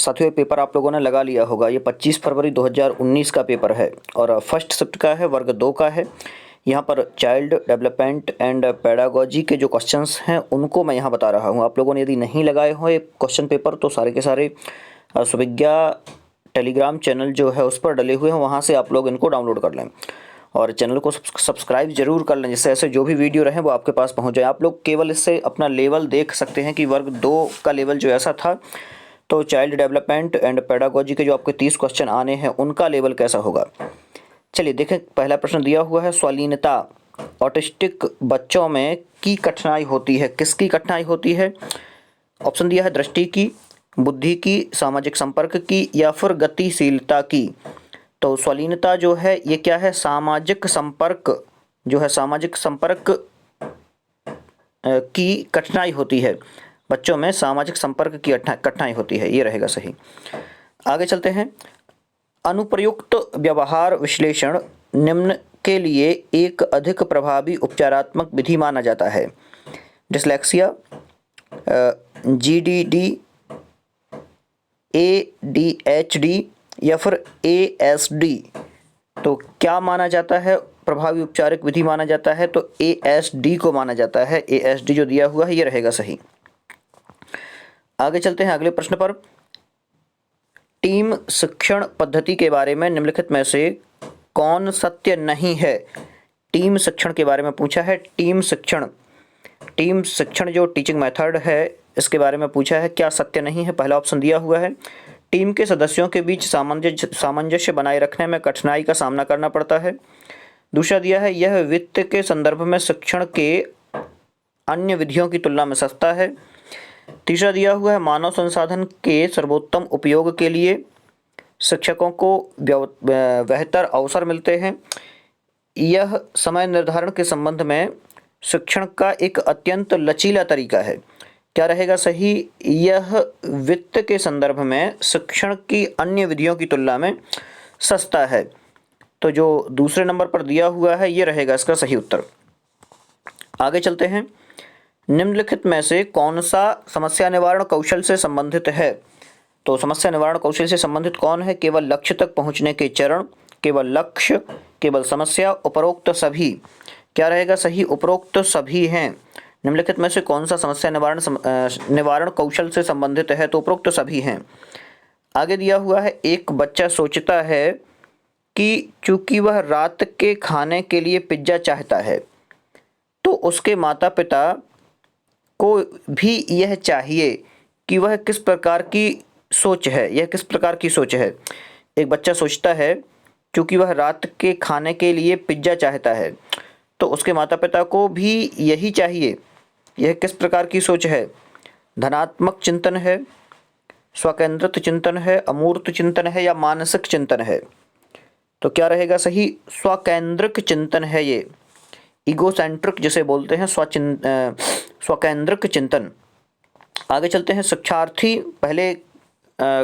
साथियों पेपर आप लोगों ने लगा लिया होगा। ये 25 फरवरी 2019 का पेपर है और फर्स्ट शिफ्ट का है, वर्ग 2 का है। यहाँ पर चाइल्ड डेवलपमेंट एंड पेडागोजी के जो क्वेश्चंस हैं उनको मैं यहाँ बता रहा हूँ। आप लोगों ने यदि नहीं लगाए हो ये क्वेश्चन पेपर तो सारे के सारे सुविज्ञा टेलीग्राम चैनल जो है उस पर डले हुए हैं, वहाँ से आप लोग इनको डाउनलोड कर लें और चैनल को सब्सक्राइब जरूर कर लें, जिससे ऐसे जो भी वीडियो रहे वो आपके पास पहुँच जाए। आप लोग केवल इससे अपना लेवल देख सकते हैं कि वर्ग 2 का लेवल जो ऐसा था तो चाइल्ड डेवलपमेंट एंड पेडागोजी के जो आपके 30 क्वेश्चन आने हैं उनका लेवल कैसा होगा। चलिए देखें, पहला प्रश्न दिया हुआ है स्वलीनता ऑटिस्टिक बच्चों में की कठिनाई होती है। किसकी कठिनाई होती है? ऑप्शन दिया है दृष्टि की, बुद्धि की, सामाजिक संपर्क की या फिर गतिशीलता की। तो स्वलीनता जो है ये क्या है? सामाजिक संपर्क जो है, सामाजिक संपर्क की कठिनाई होती है। बच्चों में सामाजिक संपर्क की कठिनाई होती है, ये रहेगा सही। आगे चलते हैं। अनुप्रयुक्त व्यवहार विश्लेषण निम्न के लिए एक अधिक प्रभावी उपचारात्मक विधि माना जाता है। डिसलेक्सिया, जीडीडी, एडीएचडी या फिर एएसडी। तो क्या माना जाता है? प्रभावी उपचारिक विधि माना जाता है तो एएसडी को माना जाता है। एएसडी जो दिया हुआ है ये रहेगा सही। आगे चलते हैं अगले प्रश्न पर। टीम शिक्षण पद्धति के बारे में निम्नलिखित में से कौन सत्य नहीं है? टीम शिक्षण के बारे में पूछा है। टीम शिक्षण जो टीचिंग मेथड है इसके बारे में पूछा है, क्या सत्य नहीं है? पहला ऑप्शन दिया हुआ है टीम के सदस्यों के बीच सामंजस्य बनाए रखने में कठिनाई का सामना करना पड़ता है। दूसरा दिया है यह वित्त के संदर्भ में शिक्षण के अन्य विधियों की तुलना में सस्ता है। तीसरा दिया हुआ है मानव संसाधन के सर्वोत्तम उपयोग के लिए शिक्षकों को बेहतर अवसर मिलते हैं। यह समय निर्धारण के संबंध में शिक्षण का एक अत्यंत लचीला तरीका है। क्या रहेगा सही? यह वित्त के संदर्भ में शिक्षण की अन्य विधियों की तुलना में सस्ता है। तो जो दूसरे नंबर पर दिया हुआ है ये रहेगा इसका सही उत्तर। आगे चलते हैं। निम्नलिखित में से कौन सा समस्या निवारण कौशल से संबंधित है? तो समस्या निवारण कौशल से संबंधित कौन है? केवल लक्ष्य तक पहुंचने के चरण, केवल लक्ष्य, केवल समस्या, उपरोक्त सभी। क्या रहेगा सही? उपरोक्त सभी हैं। निम्नलिखित में से कौन सा समस्या निवारण कौशल से संबंधित है? तो उपरोक्त सभी हैं। आगे दिया हुआ है एक बच्चा सोचता है कि चूंकि वह रात के खाने के लिए पिज्जा चाहता है तो उसके माता पिता को भी यह चाहिए कि वह किस प्रकार की सोच है। यह किस प्रकार की सोच है? एक बच्चा सोचता है क्योंकि वह रात के खाने के लिए पिज्जा चाहता है तो उसके माता पिता को भी यही चाहिए। यह किस प्रकार की सोच है? धनात्मक चिंतन है, स्वकेंद्रित चिंतन है, अमूर्त चिंतन है या मानसिक चिंतन है? तो क्या रहेगा सही? स्वकेंद्रिक चिंतन है। ये ईगोसेंट्रिक जिसे बोलते हैं, स्वकेंद्रिक चिंतन। आगे चलते हैं। शिक्षार्थी, पहले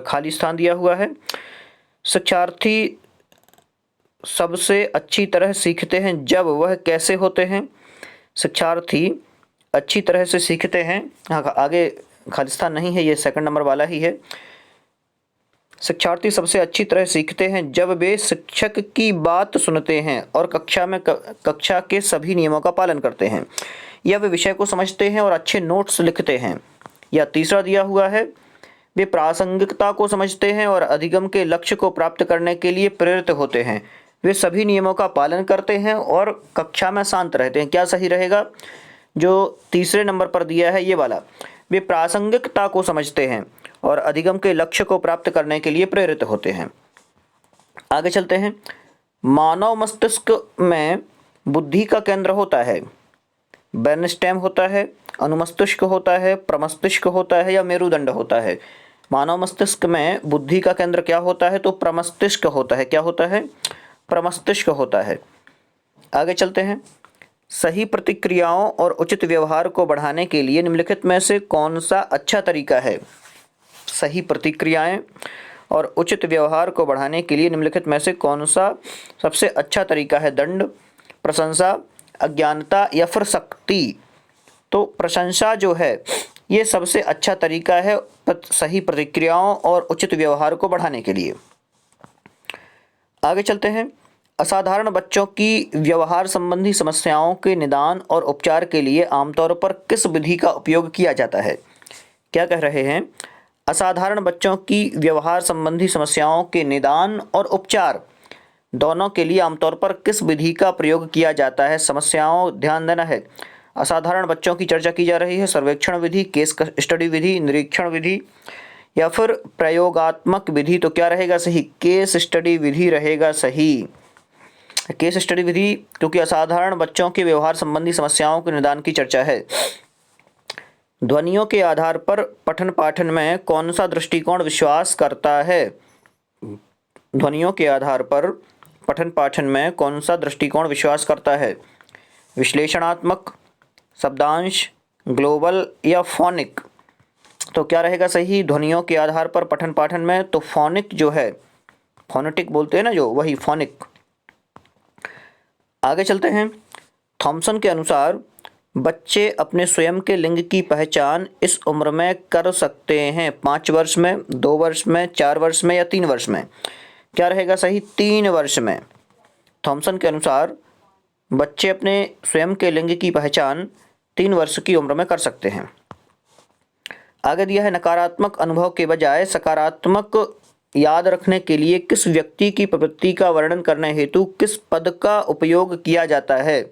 खाली स्थान दिया हुआ है। शिक्षार्थी सबसे अच्छी तरह सीखते हैं जब वह कैसे होते हैं? शिक्षार्थी अच्छी तरह से सीखते हैं, हाँ आगे खाली स्थान नहीं है, ये सेकंड नंबर वाला ही है। शिक्षार्थी सबसे अच्छी तरह सीखते हैं जब वे शिक्षक की बात सुनते हैं और कक्षा के सभी नियमों का पालन करते हैं, या वे विषय को समझते हैं और अच्छे नोट्स लिखते हैं। या तीसरा दिया हुआ है वे प्रासंगिकता को समझते हैं और अधिगम के लक्ष्य को प्राप्त करने के लिए प्रेरित होते हैं। वे सभी नियमों का पालन करते हैं और कक्षा में शांत रहते हैं। क्या सही रहेगा? जो तीसरे नंबर पर दिया है ये वाला, वे प्रासंगिकता को समझते हैं और अधिगम के लक्ष्य को प्राप्त करने के लिए प्रेरित होते हैं। आगे चलते हैं। मानव मस्तिष्क में बुद्धि का केंद्र होता है। ब्रेनस्टेम होता है, अनुमस्तिष्क होता है, प्रमस्तिष्क होता है या मेरुदंड होता है? मानव मस्तिष्क में बुद्धि का केंद्र क्या होता है? तो प्रमस्तिष्क होता है। क्या होता है? प्रमस्तिष्क होता है। आगे चलते हैं। सही प्रतिक्रियाओं और उचित व्यवहार को बढ़ाने के लिए निम्नलिखित में से कौन सा अच्छा तरीका है? सही प्रतिक्रियाएं और उचित व्यवहार को बढ़ाने के लिए निम्नलिखित में से कौन सा सबसे अच्छा तरीका है? दंड, प्रशंसा, अज्ञानता या फिर सख्ती? तो प्रशंसा जो है ये सबसे अच्छा तरीका है सही प्रतिक्रियाओं और उचित व्यवहार को बढ़ाने के लिए। आगे चलते हैं। असाधारण बच्चों की व्यवहार संबंधी समस्याओं के निदान और उपचार के लिए आमतौर पर किस विधि का उपयोग किया जाता है? क्या कह रहे हैं? असाधारण बच्चों की व्यवहार संबंधी समस्याओं के निदान और उपचार दोनों के लिए आमतौर पर किस विधि का प्रयोग किया जाता है? समस्याओं ध्यान देना है। असाधारण बच्चों की चर्चा की जा रही है। सर्वेक्षण विधि, केस स्टडी विधि, निरीक्षण विधि या फिर प्रयोगात्मक विधि? तो क्या रहेगा सही? केस स्टडी विधि रहेगा सही। केस स्टडी विधि, क्योंकि असाधारण बच्चों के व्यवहार संबंधी समस्याओं के निदान की चर्चा है। ध्वनियों के आधार पर पठन पाठन में कौन सा दृष्टिकोण विश्वास करता है? ध्वनियों के आधार पर पठन पाठन में कौन सा दृष्टिकोण विश्वास करता है? विश्लेषणात्मक, शब्दांश, ग्लोबल या फोनिक? तो क्या रहेगा सही? ध्वनियों के आधार पर पठन पाठन में तो फोनिक जो है, फोनेटिक बोलते हैं ना जो, वही फोनिक। आगे चलते हैं। थॉमसन के अनुसार बच्चे अपने स्वयं के लिंग की पहचान इस उम्र में कर सकते हैं? 5 वर्ष में, 2 वर्ष में, 4 वर्ष में या 3 वर्ष में? क्या रहेगा सही? 3 वर्ष में। थॉमसन के अनुसार बच्चे अपने स्वयं के लिंग की पहचान 3 वर्ष की उम्र में कर सकते हैं। आगे दिया है, नकारात्मक अनुभव के बजाय सकारात्मक याद रखने के लिए किस व्यक्ति की प्रवृत्ति का वर्णन करने हेतु किस पद का उपयोग किया जाता है?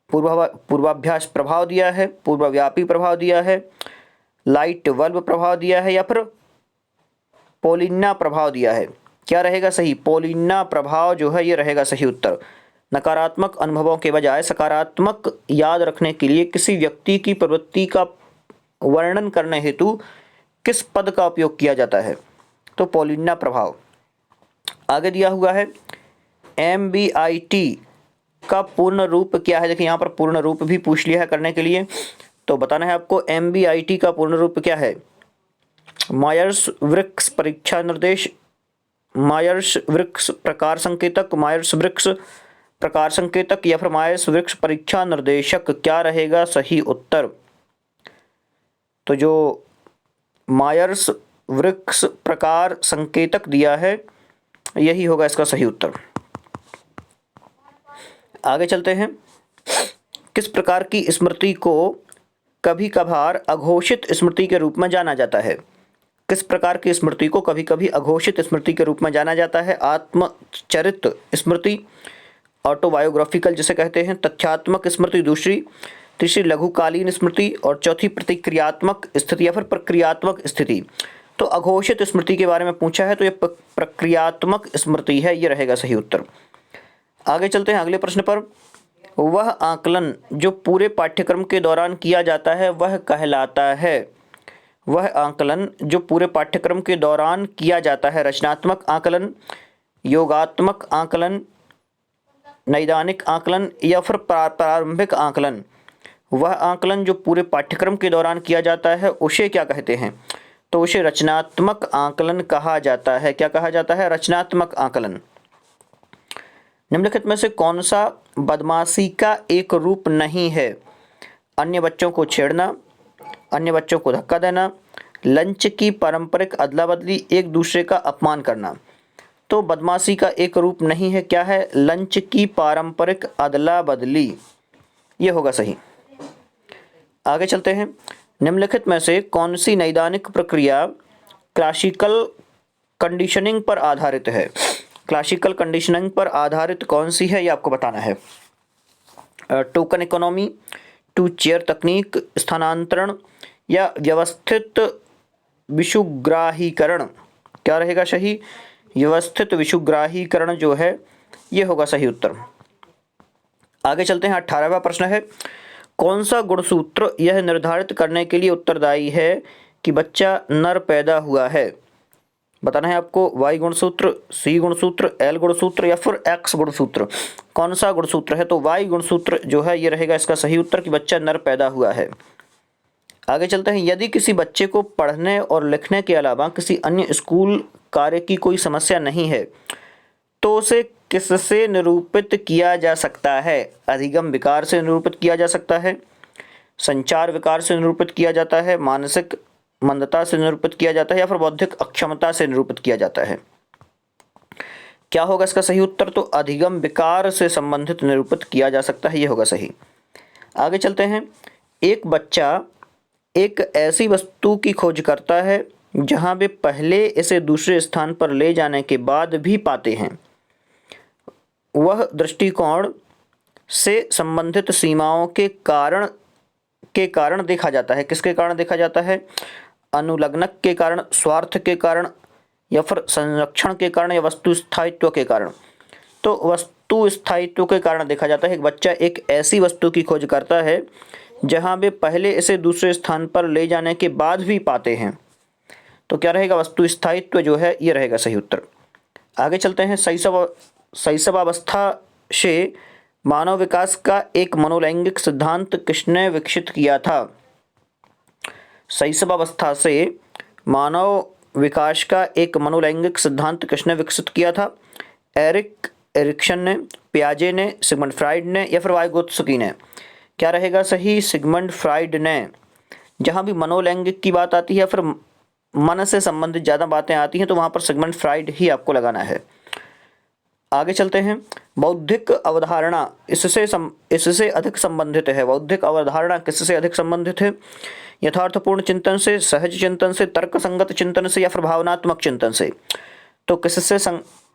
पूर्वाभ्यास प्रभाव दिया है, पूर्वव्यापी प्रभाव दिया है, लाइट बल्ब प्रभाव दिया है या फिर पोलिन्ना प्रभाव दिया है? क्या रहेगा सही? पोलिन्ना प्रभाव जो है ये रहेगा सही उत्तर। नकारात्मक अनुभवों के बजाय सकारात्मक याद रखने के लिए किसी व्यक्ति की प्रवृत्ति का वर्णन करने हेतु किस पद का उपयोग किया जाता है? तो पोलिन्ना प्रभाव। आगे दिया हुआ है, MBIT का पूर्ण रूप क्या है? देखिए यहाँ पर पूर्ण रूप भी पूछ लिया है करने के लिए, तो बताना है आपको MBIT का पूर्ण रूप क्या है। मायर्स ब्रिग्स परीक्षा निर्देश, मायर्स ब्रिग्स प्रकार संकेतक, मायर्स ब्रिग्स प्रकार संकेतक या फिर मायर्स ब्रिग्स परीक्षा निर्देशक? क्या रहेगा सही उत्तर? तो जो मायर्स ब्रिग्स प्रकार संकेतक दिया है यही होगा इसका सही उत्तर। आगे चलते हैं। किस प्रकार की स्मृति को कभी कभार अघोषित स्मृति के रूप में जाना जाता है? किस प्रकार की स्मृति को कभी कभी अघोषित स्मृति के रूप में जाना जाता है? आत्मचरित स्मृति, ऑटोबायोग्राफिकल जिसे कहते हैं, तथ्यात्मक स्मृति दूसरी, तीसरी लघुकालीन स्मृति और चौथी प्रतिक्रियात्मक स्थिति या फिर प्रक्रियात्मक स्थिति। तो अघोषित स्मृति के बारे में पूछा है तो ये प्रक्रियात्मक स्मृति है, ये रहेगा सही उत्तर। आगे चलते हैं अगले प्रश्न पर। वह आकलन जो पूरे पाठ्यक्रम के दौरान किया जाता है वह कहलाता है? वह आकलन जो पूरे पाठ्यक्रम के दौरान किया जाता है, रचनात्मक आकलन, योगात्मक आकलन, नैदानिक आकलन या फिर प्रारंभिक आकलन? वह आकलन जो पूरे पाठ्यक्रम के दौरान किया जाता है उसे क्या कहते हैं? तो उसे रचनात्मक आकलन कहा जाता है। क्या कहा जाता है? रचनात्मक आकलन। निम्नलिखित में से कौन सा बदमाशी का एक रूप नहीं है? अन्य बच्चों को छेड़ना, अन्य बच्चों को धक्का देना, लंच की पारंपरिक अदला बदली, एक दूसरे का अपमान करना। तो बदमाशी का एक रूप नहीं है, क्या है? लंच की पारंपरिक अदला बदली, ये होगा सही। आगे चलते हैं। निम्नलिखित में से कौन सी नैदानिक प्रक्रिया क्लासिकल कंडीशनिंग पर आधारित है? क्लासिकल कंडीशनिंग पर आधारित कौन सी है ये आपको बताना है। टोकन इकोनॉमी, 2 चेयर तकनीक, स्थानांतरण या व्यवस्थित विषुग्राहीकरण? क्या रहेगा सही? व्यवस्थित विषुग्राहीकरण जो है ये होगा सही उत्तर। आगे चलते हैं। 18वां प्रश्न है, कौन सा गुणसूत्र यह निर्धारित करने के लिए उत्तरदायी है कि बच्चा नर पैदा हुआ है? बताना है आपको Y गुणसूत्र, C गुणसूत्र, L गुणसूत्र या फिर X गुणसूत्र? कौन सा गुणसूत्र है? तो Y गुणसूत्र जो है ये रहेगा इसका सही उत्तर कि बच्चा नर पैदा हुआ है। आगे चलते हैं। यदि किसी बच्चे को पढ़ने और लिखने के अलावा किसी अन्य स्कूल कार्य की कोई समस्या नहीं है तो उसे किससे निरूपित किया जा सकता है? अधिगम विकार से निरूपित किया जा सकता है, संचार विकार से निरूपित किया जाता है, मानसिक मंदता से निरूपित किया जाता है या फिर बौद्धिक अक्षमता से निरूपित किया जाता है? क्या होगा इसका सही उत्तर? तो अधिगम विकार से संबंधित निरूपित किया जा सकता है, ये होगा सही। आगे चलते हैं। एक बच्चा एक ऐसी वस्तु की खोज करता है जहां वे पहले इसे दूसरे स्थान पर ले जाने के बाद भी पाते हैं। वह दृष्टिकोण से संबंधित सीमाओं के कारण देखा जाता है। किसके कारण देखा जाता है? अनुलग्नक के कारण, स्वार्थ के कारण, या फिर संरक्षण के कारण, या वस्तु स्थायित्व के कारण। तो वस्तु स्थायित्व के कारण देखा जाता है। एक बच्चा एक ऐसी वस्तु की खोज करता है जहां वे पहले इसे दूसरे स्थान पर ले जाने के बाद भी पाते हैं। तो क्या रहेगा? वस्तु स्थायित्व जो है ये रहेगा सही उत्तर। आगे चलते हैं। शैशवावस्था से मानव विकास का एक मनोलैंगिक सिद्धांत किसने विकसित किया था? शैशवावस्था से मानव विकास का एक मनोलैंगिक सिद्धांत किसने विकसित किया था? एरिक्सन ने, पियाजे ने, सिगमंड फ्राइड ने, या फिर वाइगोत्स्की ने? क्या रहेगा सही? सिगमंड फ्राइड ने। जहाँ भी मनोलैंगिक की बात आती है, फिर मन से संबंधित ज़्यादा बातें आती हैं, तो वहाँ पर सिगमंड फ्राइड ही आपको लगाना है। आगे चलते हैं। बौद्धिक अवधारणा इससे अधिक संबंधित है। बौद्धिक अवधारणा किससे अधिक संबंधित है? यथार्थपूर्ण चिंतन से, सहज चिंतन से, तर्कसंगत चिंतन से, या फिर भावनात्मक चिंतन से? तो किससे?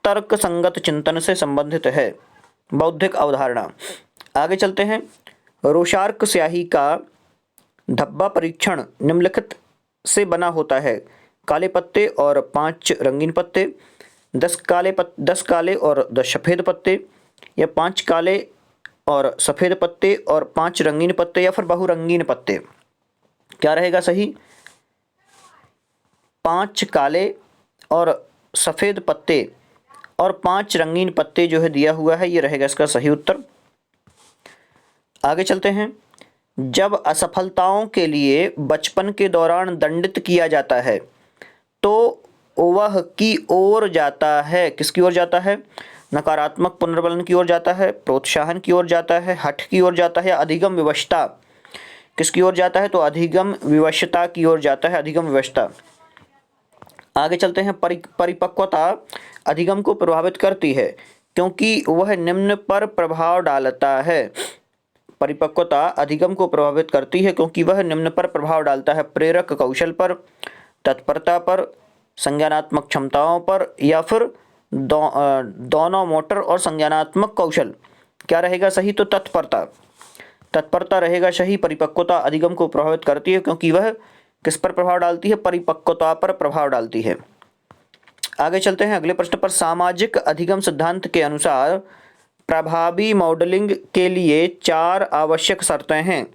तर्कसंगत चिंतन से संबंधित है बौद्धिक अवधारणा। आगे चलते हैं। रोशार्क स्याही का धब्बा परीक्षण निम्नलिखित से बना होता है। काले पत्ते और 5 रंगीन पत्ते, 10 काले और 10 सफ़ेद पत्ते, या 5 काले और सफ़ेद पत्ते और 5 रंगीन पत्ते, या फिर बहुरंगीन पत्ते? क्या रहेगा सही? 5 काले और सफ़ेद पत्ते और 5 रंगीन पत्ते जो है दिया हुआ है, ये रहेगा इसका सही उत्तर। आगे चलते हैं। जब असफलताओं के लिए बचपन के दौरान दंडित किया जाता है तो वह की ओर जाता है। किसकी ओर जाता है? नकारात्मक पुनर्बलन की ओर जाता है, प्रोत्साहन की ओर जाता है, हठ की ओर जाता है, या अधिगम विवशता? किसकी ओर जाता है? तो अधिगम विवशता की ओर जाता है, अधिगम विवशता। आगे चलते हैं। परिपक्वता अधिगम को प्रभावित करती है क्योंकि वह निम्न पर प्रभाव डालता है। परिपक्वता अधिगम को प्रभावित करती है क्योंकि वह निम्न पर प्रभाव डालता है। प्रेरक कौशल पर, तत्परता पर, संज्ञानात्मक क्षमताओं पर, या फिर दोनों मोटर और संज्ञानात्मक कौशल? क्या रहेगा सही? तो तत्परता रहेगा सही। परिपक्वता अधिगम को प्रभावित करती है क्योंकि वह किस पर प्रभाव डालती है? परिपक्वता पर प्रभाव डालती है। आगे चलते हैं अगले प्रश्न पर। सामाजिक अधिगम सिद्धांत के अनुसार प्रभावी मॉडलिंग के लिए 4 आवश्यक शर्तें हैं।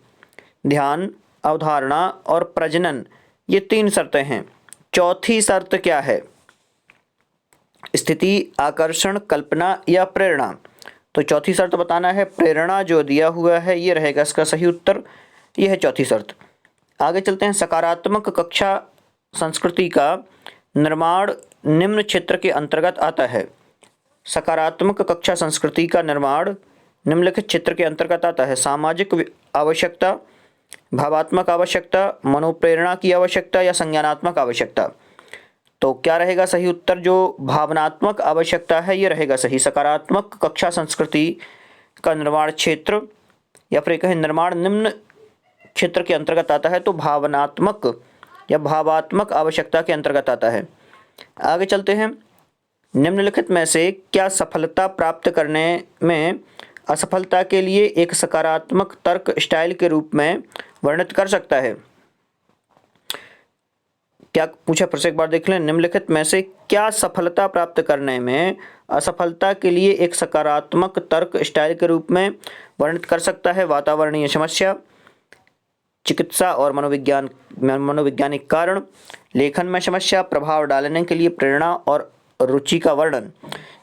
ध्यान, अवधारणा और प्रजनन, ये 3 शर्तें हैं। चौथी शर्त क्या है? स्थिति, आकर्षण, कल्पना या प्रेरणा? तो चौथी शर्त बताना है। प्रेरणा जो दिया हुआ है ये रहेगा इसका सही उत्तर। यह है चौथी शर्त। आगे चलते हैं। सकारात्मक कक्षा संस्कृति का निर्माण निम्न क्षेत्र के अंतर्गत आता है। सकारात्मक कक्षा संस्कृति का निर्माण निम्नलिखित क्षेत्र के अंतर्गत आता है। सामाजिक आवश्यकता, भावात्मक आवश्यकता, मनोप्रेरणा की आवश्यकता, या संज्ञानात्मक आवश्यकता? तो क्या रहेगा सही उत्तर? जो भावनात्मक आवश्यकता है ये रहेगा सही। सकारात्मक कक्षा संस्कृति का निर्माण क्षेत्र, या फिर कहें निर्माण निम्न क्षेत्र के अंतर्गत आता है, तो भावनात्मक या भावात्मक आवश्यकता के अंतर्गत आता है। आगे चलते हैं। निम्नलिखित में से क्या सफलता प्राप्त करने में असफलता के लिए एक सकारात्मक तर्क स्टाइल के रूप में वर्णित कर सकता है? क्या पूछा? फिर से एक बार देख लें। निम्नलिखित में से क्या सफलता प्राप्त करने में असफलता के लिए एक सकारात्मक तर्क स्टाइल के रूप में वर्णित कर सकता है? वातावरणीय समस्या, चिकित्सा और मनोवैज्ञानिक कारण, लेखन में समस्या, प्रभाव डालने के लिए प्रेरणा और रुचि का वर्णन?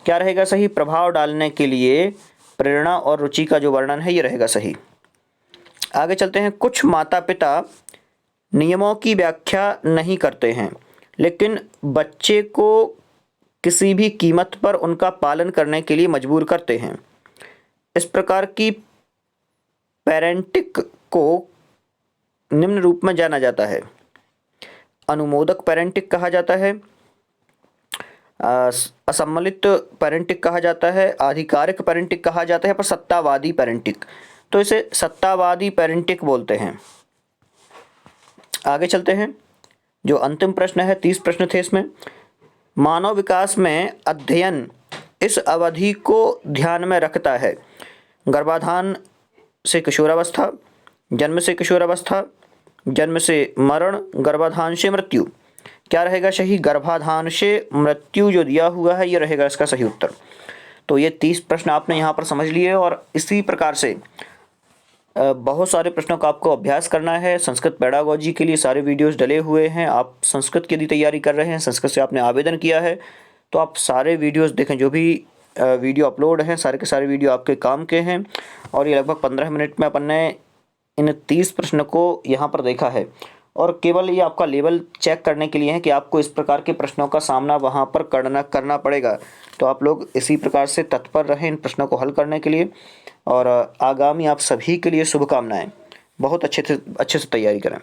क्या रहेगा सही? प्रभाव डालने के लिए प्रेरणा और रुचि का जो वर्णन है ये रहेगा सही। आगे चलते हैं। कुछ माता पिता नियमों की व्याख्या नहीं करते हैं लेकिन बच्चे को किसी भी कीमत पर उनका पालन करने के लिए मजबूर करते हैं। इस प्रकार की पेरेंटिंग को निम्न रूप में जाना जाता है। अनुमोदक पैरेंटिक कहा जाता है, असम्मिलित पैरेंटिक कहा जाता है, आधिकारिक पैरेंटिक कहा जाता है, पर सत्तावादी पैरेंटिक। तो इसे सत्तावादी पैरेंटिक बोलते हैं। आगे चलते हैं। जो अंतिम प्रश्न है, 30 प्रश्न थे इसमें। मानव विकास में अध्ययन इस अवधि को ध्यान में रखता है: गर्भाधान से किशोरावस्था, जन्म से किशोरावस्था, जन्म से मरण, गर्भाधान से मृत्यु। क्या रहेगा सही? गर्भाधान से मृत्यु जो दिया हुआ है ये रहेगा इसका सही उत्तर। तो ये 30 प्रश्न आपने यहाँ पर समझ लिए और इसी प्रकार से बहुत सारे प्रश्नों का आपको अभ्यास करना है। संस्कृत पेडागोजी के लिए सारे वीडियोस डले हुए हैं। आप संस्कृत की यदि तैयारी कर रहे हैं, संस्कृत से आपने आवेदन किया है, तो आप सारे वीडियोस देखें। जो भी वीडियो अपलोड हैं सारे के सारे वीडियो आपके काम के हैं। और ये लगभग 15 मिनट में अपन ने इन 30 प्रश्न को यहाँ पर देखा है। और केवल ये आपका लेवल चेक करने के लिए है कि आपको इस प्रकार के प्रश्नों का सामना वहाँ पर करना पड़ेगा। तो आप लोग इसी प्रकार से तत्पर रहें इन प्रश्नों को हल करने के लिए। और आगामी आप सभी के लिए शुभकामनाएं। बहुत अच्छे से तैयारी करें।